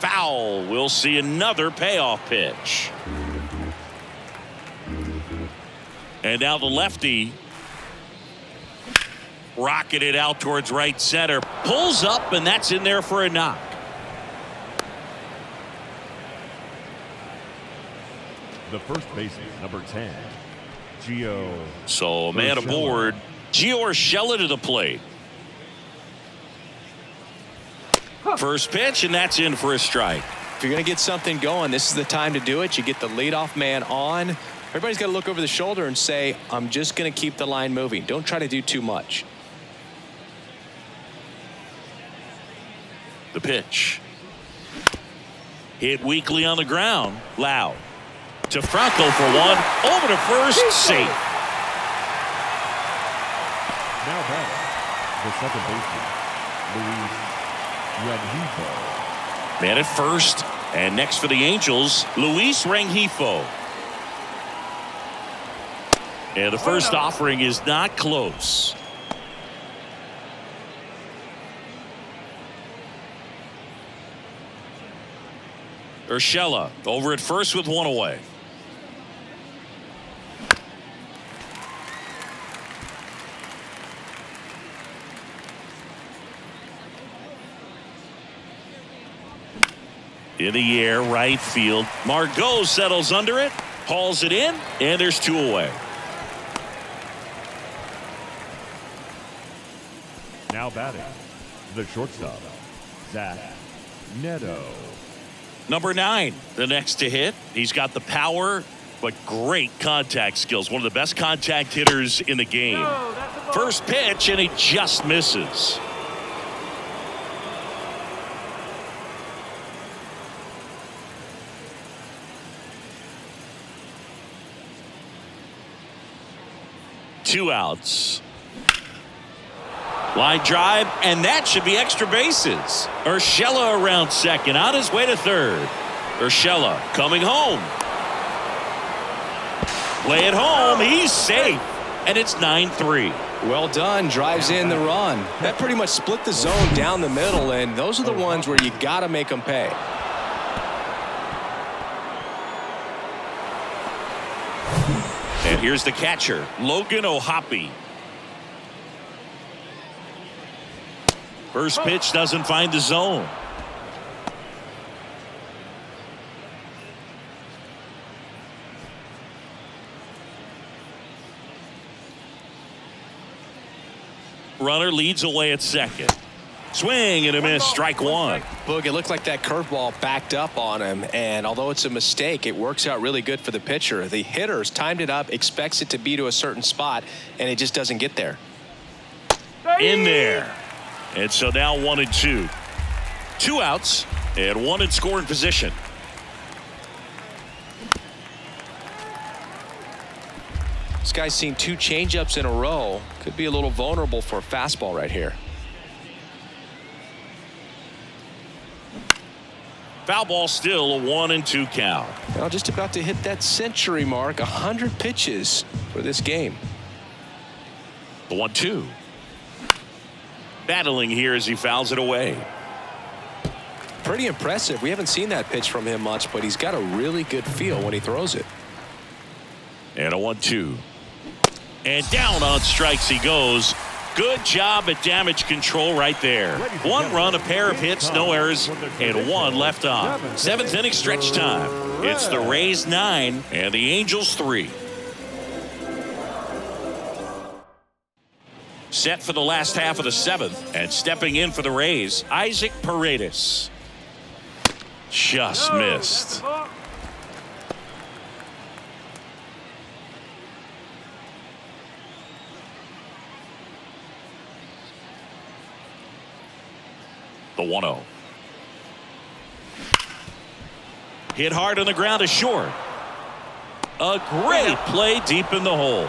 Foul. We'll see another payoff pitch. And now the lefty rocketed out towards right center. Pulls up, and that's in there for a knock. The first baseman, number 10, Gio. So man Urshela. aboard. Gio Urshela to the plate. First pitch, and that's in for a strike. If you're going to get something going, this is the time to do it. You get the leadoff man on. Everybody's got to look over the shoulder and say, I'm just going to keep the line moving. Don't try to do too much. The pitch. Hit weakly on the ground. Loud. To Franco for one. Over to first. Safe. Now back, the second baseman, Luis Rengifo. Man at first. And next for the Angels, Luis Rengifo. And the first offering is not close. Urshela over at first with one away. In the air, right field. Margot settles under it, hauls it in, and there's two away. Now batting, the shortstop, Zach Neto. Number 9, the next to hit. He's got the power, but great contact skills. One of the best contact hitters in the game. First pitch, and he just misses. Two outs. Line drive, and that should be extra bases. Urshela around second, on his way to third. Urshela coming home. Play it home, he's safe, and it's 9-3. Well done, drives in the run. That pretty much split the zone down the middle, and those are the ones where you got to make them pay. And here's the catcher, Logan O'Hoppe. First pitch doesn't find the zone. Runner leads away at second. Swing and a miss, strike one. Boog, it looked like that curveball backed up on him, and although it's a mistake, it works out really good for the pitcher. The hitter's timed it up, expects it to be to a certain spot, and it just doesn't get there. In there. And so now 1-2. 2 outs and 1 in scoring position. This guy's seen 2 changeups in a row. Could be a little vulnerable for a fastball right here. Foul ball, still a 1-2 count. Now just about to hit that century mark. 100 pitches for this game. The 1-2. Battling here as he fouls it away. Pretty impressive. We haven't seen that pitch from him much, but he's got a really good feel when he throws it. And a 1-2. And down on strikes he goes. Good job at damage control right there. 1 run, a pair of hits, no errors, and 1 left on. 7th inning stretch time. It's the Rays 9 and the Angels 3. Set for the last half of the 7th, and stepping in for the Rays, Isaac Paredes. Just missed. The 1-0. Hit hard on the ground to short. A great play deep in the hole.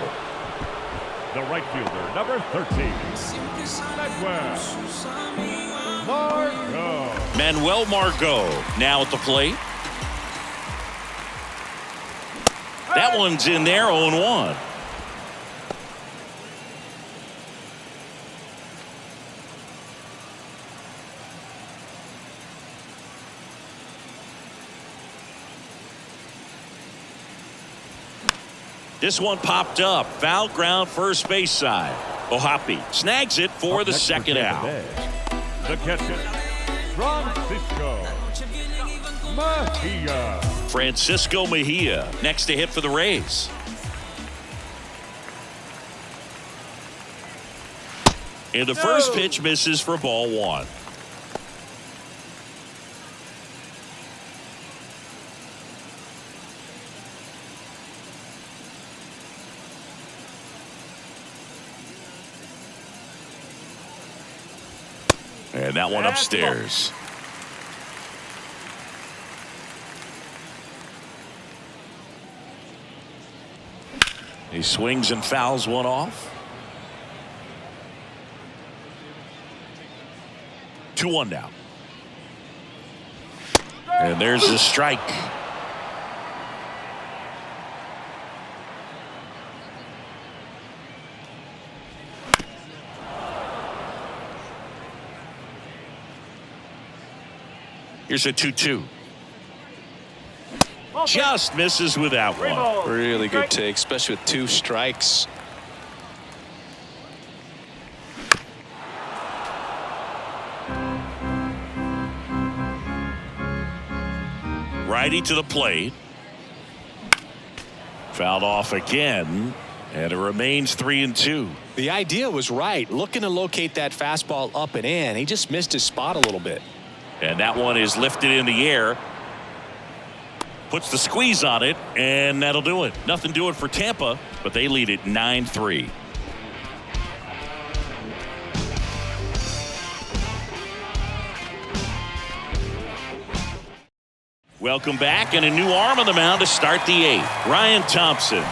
The right fielder, number 13, Manuel Margot now at the plate. That one's in there, 0-1. This one popped up. Foul ground, first base side. O'Hoppe snags it for the second out. The catcher, Francisco Mejia. Francisco Mejia next to hit for the Rays. And the first pitch misses for ball one. And that one upstairs. He swings and fouls one off. 2-1 now. And there's a strike. Here's a 2-2. Just misses with that one. Really good take, especially with 2 strikes. Righty to the plate. Fouled off again, and it remains 3-2. The idea was right, looking to locate that fastball up and in. He just missed his spot a little bit. And that one is lifted in the air. Puts the squeeze on it, and that'll do it. Nothing doing for Tampa, but they lead it 9-3. Welcome back, and a new arm on the mound to start the 8th. Ryan Thompson.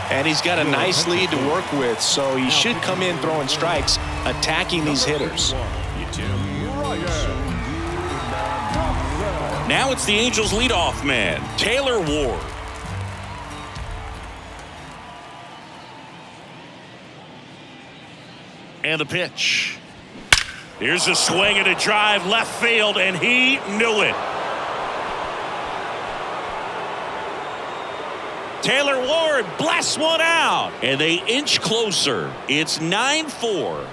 And he's got a nice lead to work with, so he should come in throwing strikes, attacking these hitters. Now it's the Angels leadoff man, Taylor Ward. And the pitch. Here's a swing and a drive left field, and he knew it. Taylor Ward blasts one out, and they inch closer. It's 9-4.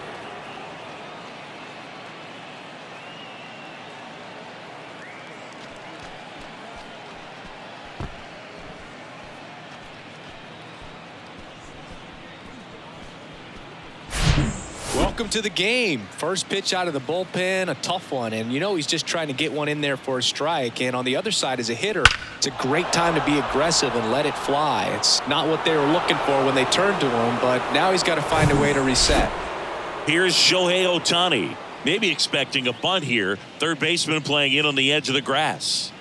Welcome to the game. First pitch out of the bullpen, a tough one, and you know he's just trying to get one in there for a strike. And on the other side, as a hitter, it's a great time to be aggressive and let it fly. It's not what they were looking for when they turned to him, but now he's got to find a way to reset. Here's Shohei Ohtani, maybe expecting a bunt here. Third baseman playing in on the edge of the grass.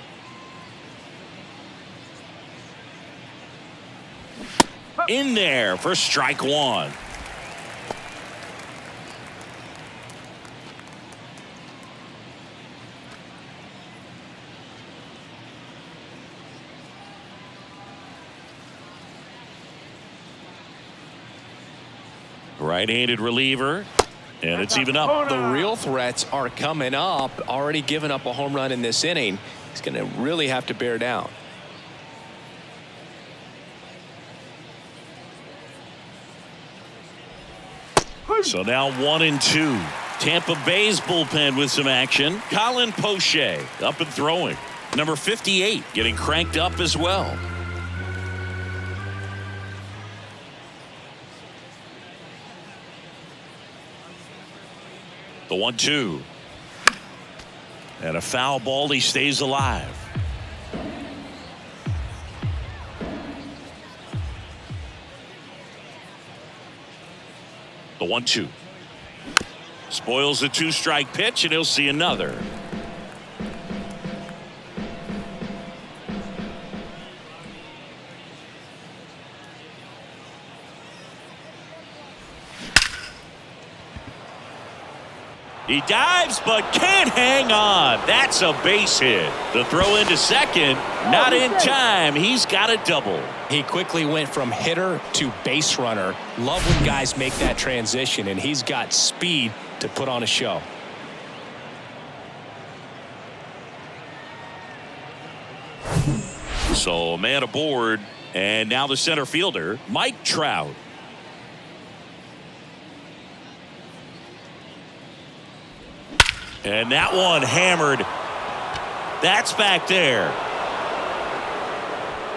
In there for strike one. Right-handed reliever, and it's even up. The real threats are coming up. Already given up a home run in this inning. He's going to really have to bear down. So now 1-2. Tampa Bay's bullpen with some action. Colin Poche up and throwing. Number 58 getting cranked up as well. The 1-2. And a foul ball. He stays alive. The 1-2. Spoils the 2-strike pitch, and he'll see another. He dives but can't hang on. That's a base hit. The throw into second, not in time. He's got a double. He quickly went from hitter to base runner. Love when guys make that transition, and he's got speed to put on a show. So a man aboard, and now the center fielder, Mike Trout. And that one hammered. That's back there.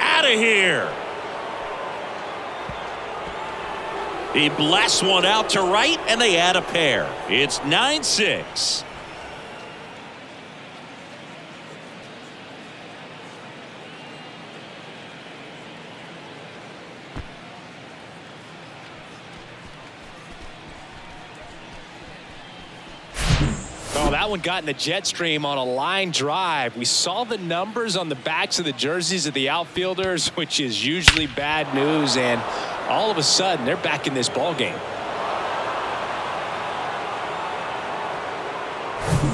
Out of here. He blasts one out to right, and they add a pair. It's 9-6. Oh, that one got in the jet stream on a line drive. We saw the numbers on the backs of the jerseys of the outfielders, which is usually bad news, and all of a sudden they're back in this ball game.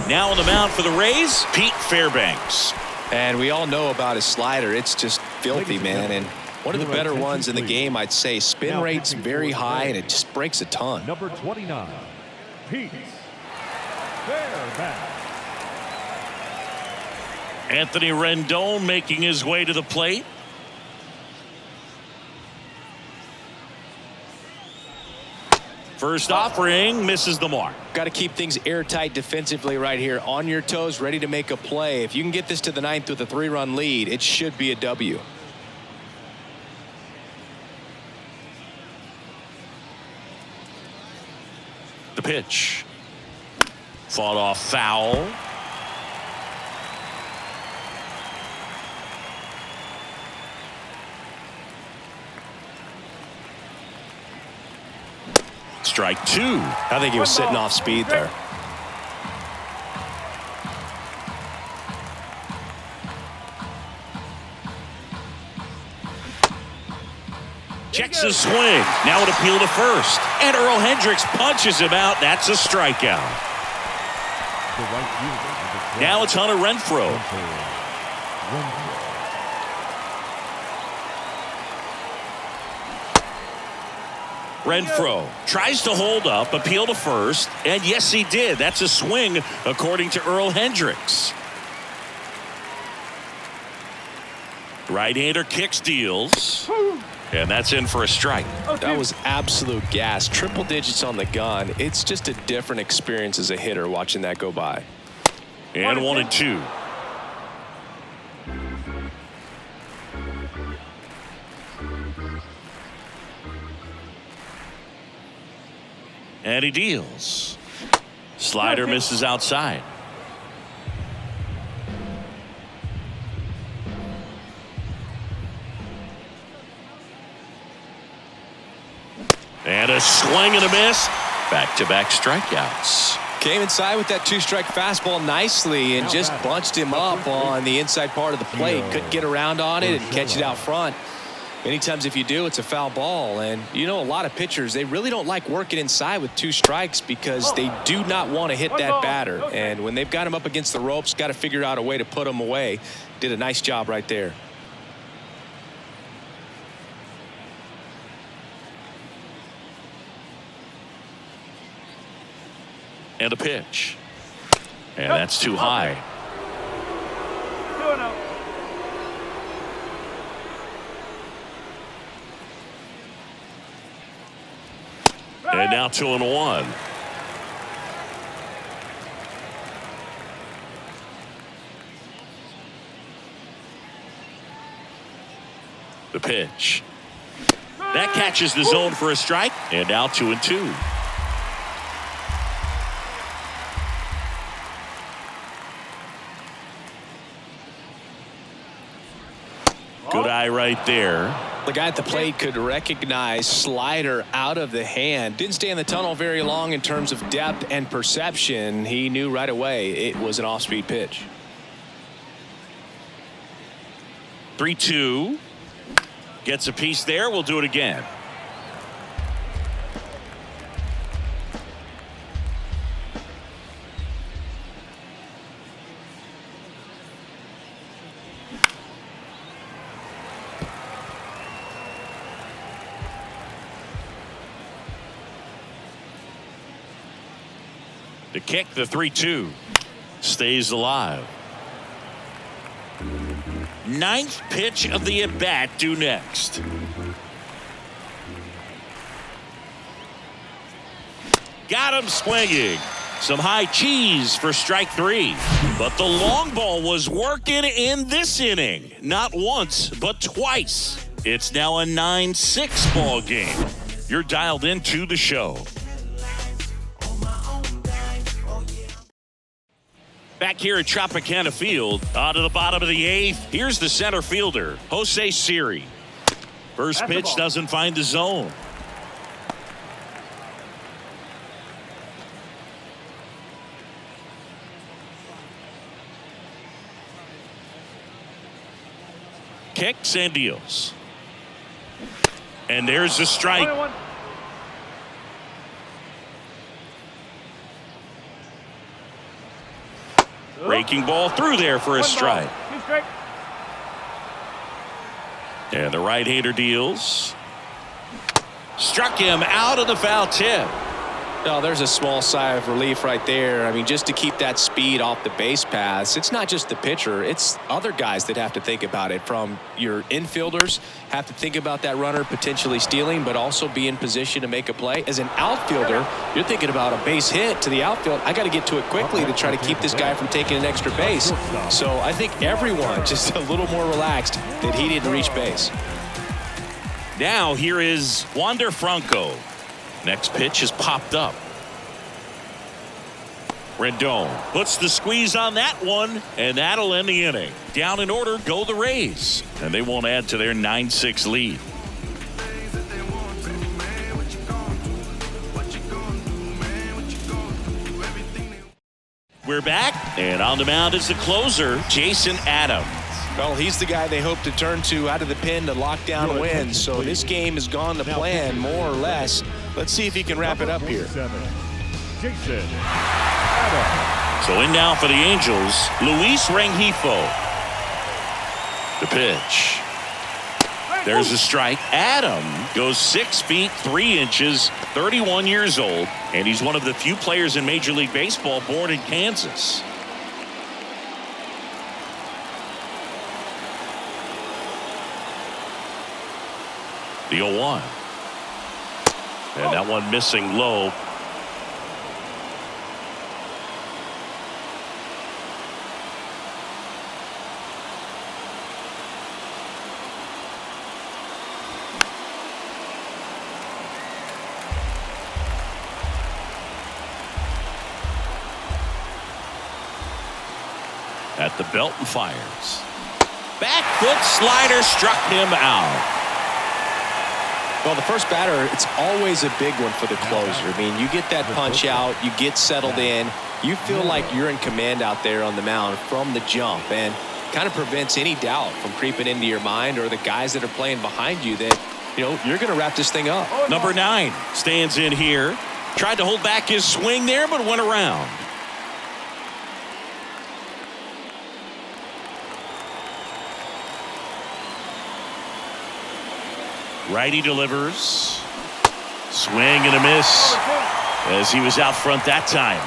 Now on the mound for the Rays, Pete Fairbanks. And we all know about his slider. It's just filthy, man. And one of the better ones in the game, I'd say. Spin rate's very high, and it just breaks a ton. Number 29, Pete Fairbanks. Anthony Rendon making his way to the plate. First offering misses the mark. Got to keep things airtight defensively right here. On your toes, ready to make a play. If you can get this to the ninth with a 3-run lead, it should be a W. The pitch. Fought off foul. Strike two. I think he was sitting off speed there. Checks his swing. Now an appeal to first. And Earl Hendricks punches him out. That's a strikeout. Now it's Hunter Renfroe. Renfroe tries to hold up, appeal to first, and yes, he did. That's a swing, according to Earl Hendricks. Right-hander kicks, deals, and that's in for a strike. That was absolute gas. Triple digits on the gun. It's just a different experience as a hitter watching that go by. And 1-2. And he deals. Slider misses outside. And a swing and a miss. Back-to-back strikeouts. Came inside with that 2-strike fastball nicely and just bunched him up on the inside part of the plate. Couldn't get around on it and catch it out front. Many times if you do, it's a foul ball. And you know, a lot of pitchers, they really don't like working inside with 2 strikes because they do not want to hit that batter. And when they've got him up against the ropes, got to figure out a way to put him away. Did a nice job right there. And a pitch. And that's too high. 2-0. And now 2-1. The pitch. That catches the zone for a strike. And now 2-2. Good eye right there. The guy at the plate could recognize slider out of the hand. Didn't stay in the tunnel very long in terms of depth and perception. He knew right away it was an off-speed pitch. 3-2. Gets a piece there. We'll do it again. The kick, the 3-2, stays alive. 9th pitch of the at-bat due next. Got him swinging. Some high cheese for strike 3. But the long ball was working in this inning. Not once, but twice. It's now a 9-6 ball game. You're dialed into the show. Back here at Tropicana Field, on to the bottom of the 8th. Here's the center fielder, Jose Siri. First pitch doesn't find the zone. Kicks and deals. And there's the strike. 1-1. Breaking ball through there for a strike. 2 strikes. And the right-hander deals. Struck him out of the foul tip. Oh, there's a small sigh of relief right there. I mean, just to keep that speed off the base paths, it's not just the pitcher, it's other guys that have to think about it. From your infielders have to think about that runner potentially stealing, but also be in position to make a play. As an outfielder, you're thinking about a base hit to the outfield. I got to get to it quickly to try to keep this guy from taking an extra base. So I think everyone just a little more relaxed that he didn't reach base. Now here is Wander Franco. Next pitch is popped up. Rendon puts the squeeze on that one, and that'll end the inning. Down in order go the Rays, and they won't add to their 9-6 lead. We're back, and on the mound is the closer, Jason Adams. Well, he's the guy they hope to turn to out of the pen to lock down wins. So this game has gone to plan, more or less. Let's see if he can wrap it up here. Jason Adams. So in now for the Angels, Luis Rengifo. The pitch. There's a strike. Adam goes 6 feet 3 inches, 31 years old, and he's one of the few players in Major League Baseball born in Kansas. The 0-1. And that one missing low. At the belt and fires. Back foot slider struck him out. Well, the first batter, it's always a big one for the closer. I mean, you get that punch out, you get settled in, you feel like you're in command out there on the mound from the jump, and kind of prevents any doubt from creeping into your mind or the guys that are playing behind you that, you know, you're going to wrap this thing up. Number 9 stands in here. Tried to hold back his swing there, but went around. Righty delivers. Swing and a miss as he was out front that time.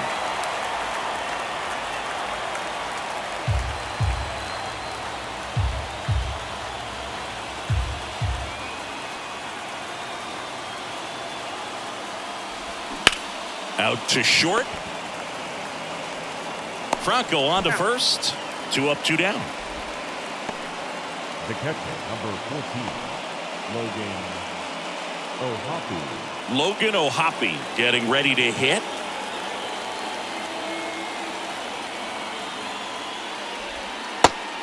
Out to short. Franco on to first. 2 up, 2 down. The catcher, number 14. Logan O'Hoppe getting ready to hit.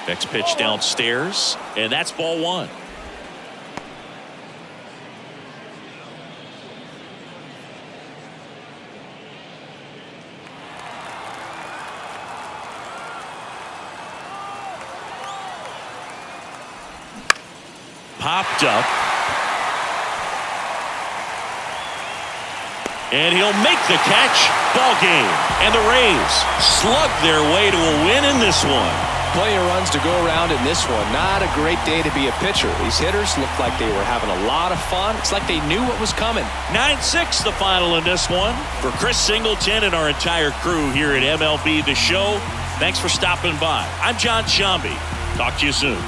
Next pitch downstairs, and that's ball 1. Popped up. And he'll make the catch. Ball game. And the Rays slug their way to a win in this one. Plenty of runs to go around in this one. Not a great day to be a pitcher. These hitters looked like they were having a lot of fun. It's like they knew what was coming. 9-6 the final in this one. For Chris Singleton and our entire crew here at MLB The Show, thanks for stopping by. I'm John Shambi. Talk to you soon.